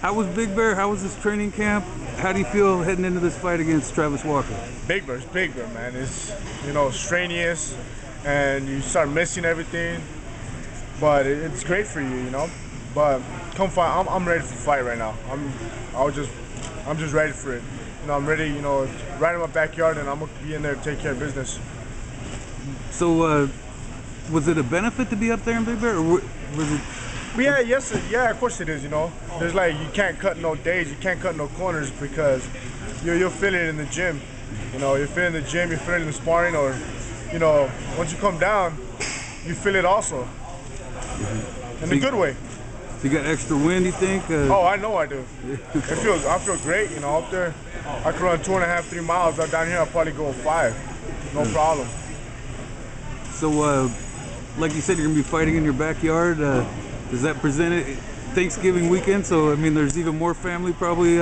How was Big Bear? How was this training camp? How do you feel heading into this fight against Travis Walker? Big Bear's Big Bear, man. It's, strenuous, and you start missing everything. But it's great for you, But come fight, I'm ready for fight right now. I'm just ready for it. I'm ready, right in my backyard, and I'm gonna be in there to take care of business. So, was it a benefit to be up there in Big Bear, or was it? Yeah, of course it is. There's you can't cut no days, you can't cut no corners because you'll feel it in the gym. You feel it in the gym, you feel it in the sparring, or once you come down, you feel it also in a good way. So you got extra wind, you think? Oh, I know I do. I feel great. Up there, I could run 2.5, 3 miles. Down here, I'll probably go 5, no problem. So, like you said, you're gonna be fighting in your backyard. Does that present it Thanksgiving weekend? So, I mean, there's even more family, probably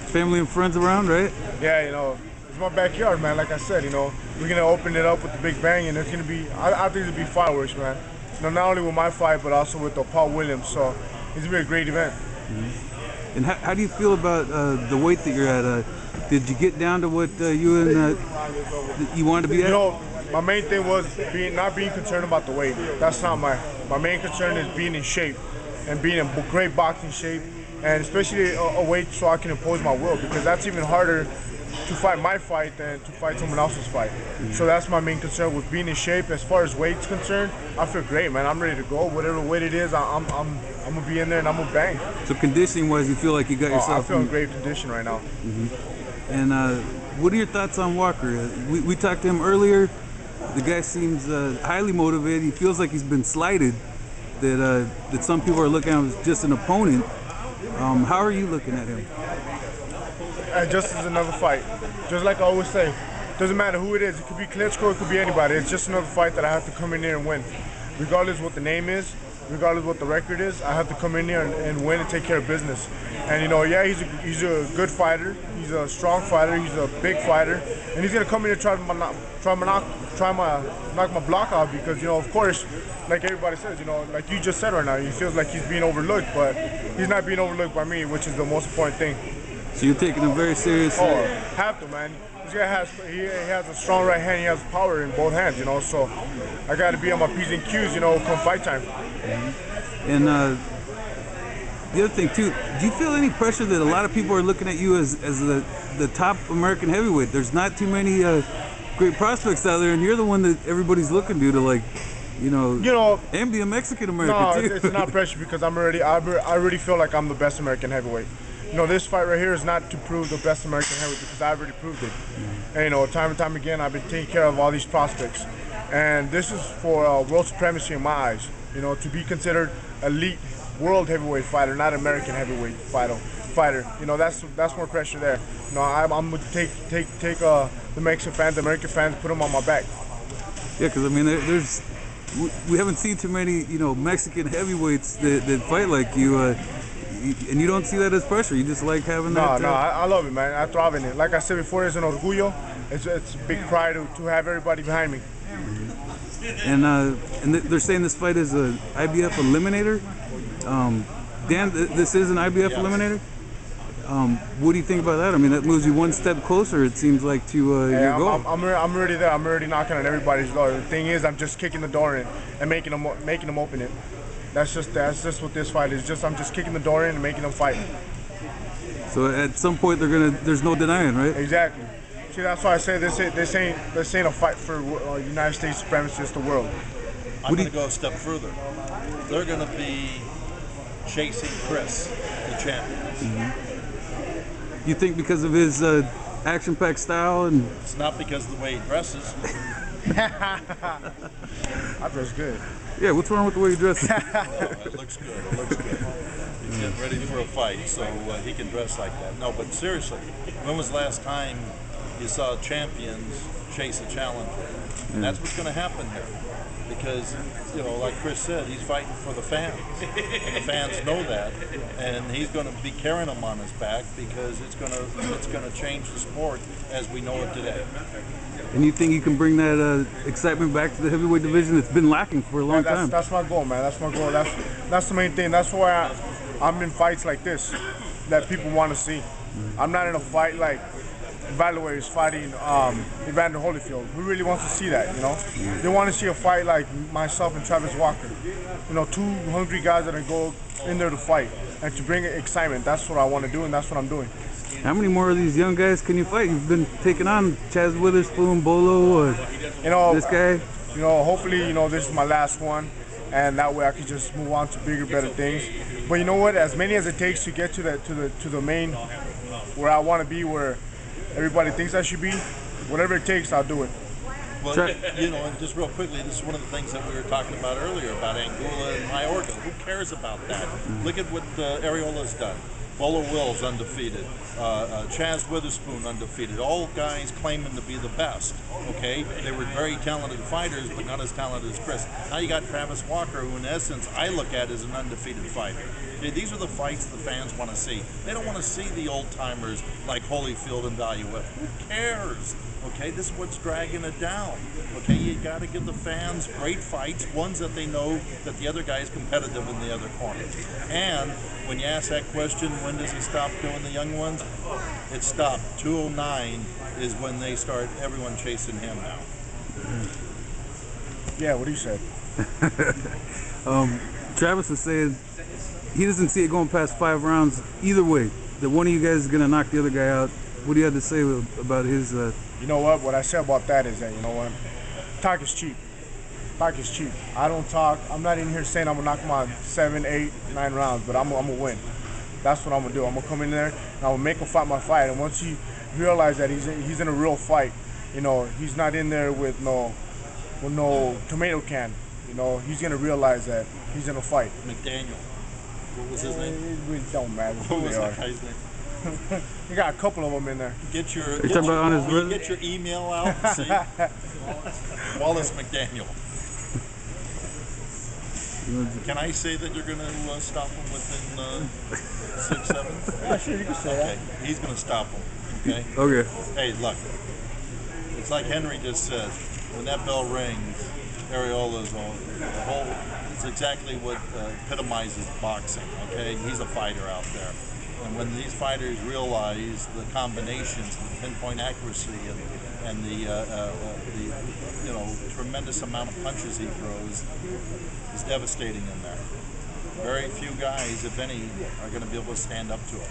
family and friends around, right? Yeah, it's my backyard, man. Like I said, we're gonna open it up with the big bang, and it's gonna be. I think it'll be fireworks, man. Not only with my fight, but also with Paul Williams. So it's gonna be a great event. Mm-hmm. And how do you feel about the weight that you're at? Did you get down to what you wanted to be at? My main thing was not being concerned about the weight. That's not my main concern is being in shape and being in great boxing shape, and especially a weight so I can impose my will, because that's even harder to fight my fight than to fight someone else's fight. Mm-hmm. So that's my main concern with being in shape. As far as weight's concerned, I feel great, man. I'm ready to go. Whatever weight it is, I'm gonna be in there and I'm gonna bang. So conditioning-wise, you feel like you got yourself? I feel in great condition right now. Mm-hmm. And what are your thoughts on Walker? We talked to him earlier. The guy seems highly motivated. He feels like he's been slighted. That some people are looking at him as just an opponent. How are you looking at him? Just as another fight. Just like I always say, doesn't matter who it is. It could be Klitschko, it could be anybody. It's just another fight that I have to come in here and win. Regardless what the name is, regardless what the record is, I have to come in here and win and take care of business. And he's a good fighter. He's a strong fighter. He's a big fighter, and he's gonna come in and try to knock my block out because of course, like everybody says, like you just said right now, he feels like he's being overlooked, but he's not being overlooked by me, which is the most important thing. So you're taking him very seriously? Oh, have to, man. This guy has a strong right hand. He has power in both hands, So I got to be on my P's and Q's, come fight time. Mm-hmm. And the other thing too, do you feel any pressure that a lot of people are looking at you as the top American heavyweight? There's not too many great prospects out there, and you're the one that everybody's looking to and be a Mexican American too. No, it's not pressure because I already feel like I'm the best American heavyweight. This fight right here is not to prove the best American heavyweight because I already proved it. And time and time again, I've been taking care of all these prospects, and this is for world supremacy in my eyes. To be considered elite world heavyweight fighter, not American heavyweight fighter. That's more pressure there. I'm gonna take the Mexican fans, the American fans, put them on my back. Yeah, because I mean, we haven't seen too many Mexican heavyweights that fight like you. And you don't see that as pressure. You just like having that. No, I love it, man. I thrive in it. Like I said before, it's an orgullo. It's a big pride to have everybody behind me. And they're saying this fight is a IBF eliminator. Dan, this is an IBF eliminator. What do you think about that? I mean, that moves you one step closer, it seems like, to your goal. I'm already there. I'm already knocking on everybody's door. The thing is, I'm just kicking the door in and making them open it. That's just what this fight is. I'm just kicking the door in and making them fight. So at some point there's no denying, right? Exactly. See, that's why I say this ain't a fight for United States supremacy, it's the world. I'm going to go a step further. They're going to be chasing Chris, the champion. Mm-hmm. You think because of his action-packed style and? It's not because of the way he dresses. I dress good. Yeah, what's wrong with the way you dress? It looks good. He's getting ready for a fight, so he can dress like that. No, but seriously, when was the last time you saw champions chase a challenger? And that's what's going to happen here. Because, like Chris said, he's fighting for the fans. And the fans know that. And he's going to be carrying them on his back because it's going to change the sport as we know it today. And you think you can bring that excitement back to the heavyweight division? It's been lacking for a long time. That's my goal, man. That's my goal. That's the main thing. That's why I'm in fights like this. that people want to see. I'm not in a fight like Evaluator is fighting Evander Holyfield. Who really wants to see that, you know? They want to see a fight like myself and Travis Walker. You know, two hungry guys that go in there to fight and to bring excitement. That's what I want to do, and that's what I'm doing. How many more of these young guys can you fight? You've been taking on Chaz Witherspoon, Bolo, You know, this guy. You know, hopefully, you know, this is my last one, and that way I can just move on to bigger, better things. But you know what? As many as it takes to get to the main, where I want to be, where everybody thinks I should be, whatever it takes, I'll do it. Well, you know, and just real quickly, this is one of the things that we were talking about earlier about Anguilla and Mayorga. Who cares about that? Look at what Arreola's done. Bolo Will's undefeated. Chaz Witherspoon undefeated. All guys claiming to be the best. Okay, they were very talented fighters, but not as talented as Chris. Now you got Travis Walker, who in essence I look at as an undefeated fighter. Okay, these are the fights the fans want to see. They don't want to see the old timers like Holyfield and Valuev. Who cares? Okay, this is what's dragging it down. Okay, you got to give the fans great fights, ones that they know that the other guy is competitive in the other corner. And when you ask that question, when does he stop doing the young ones? It stopped. 209 is when they start everyone chasing him now. Yeah, what do you say? Travis was saying he doesn't see it going past 5 rounds either way. That one of you guys is going to knock the other guy out. What do you have to say about his... You know what? What I say about that is that, you know what? Talk is cheap. Talk is cheap. I don't talk. I'm not in here saying I'm going to knock him out 7, 8, 9 rounds, but I'm going to win. That's what I'm going to do. I'm going to come in there and I'm going to make him fight my fight. And once he realizes that he's in a real fight, you know, he's not in there with no tomato can. You know, he's going to realize that he's in a fight. McDaniel. What was his name? It really don't matter What who was they are. that guy's name? You got a couple of them in there. Get your email out and see. Wallace McDaniel. Can I say that you're going to stop him within 6, 7? Yeah, sure, you can say that. Okay, he's going to stop him. Okay. Okay. Hey, look. It's like Henry just said. When that bell rings, Arreola's on the whole. It's exactly what epitomizes boxing. Okay, he's a fighter out there. And when these fighters realize the combinations, the pinpoint accuracy, and the you know tremendous amount of punches he throws, is devastating in there. Very few guys, if any, are going to be able to stand up to him.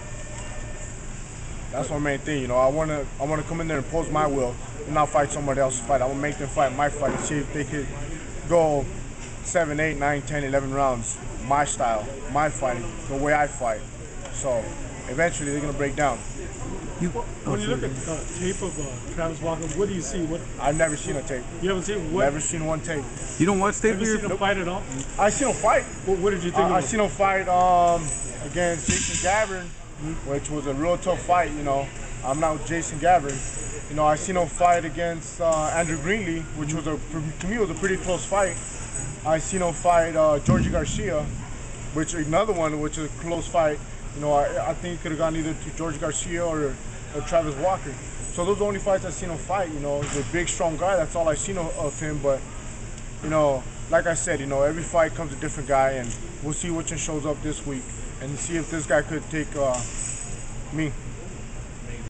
That's my main thing. You know, I want to come in there and impose my will and not fight somebody else's fight. I want to make them fight my fight and see if they could go 7, 8, 9, 10, 11 rounds, my style, my fighting, the way I fight. So eventually they're gonna break down. When you look at tape of Travis Walker, what do you see? I've never seen a tape. You haven't seen what? Never seen one tape. You don't watch tape? Have you seen him fight at all? I seen him fight. What did you think of I him? seen him fight against Jason Gavin, which was a real tough fight. You know, I'm not with Jason Gavin. You know, I seen him fight against Andrew Greenlee, which was to me was a pretty close fight. I seen him fight Georgie Garcia, which another one, which is a close fight. You know, I think it could have gone either to George Garcia or Travis Walker. So those are the only fights I've seen him fight. You know, he's a big, strong guy. That's all I've seen of him. But, you know, like I said, you know, every fight comes a different guy, and we'll see which one shows up this week and see if this guy could take me.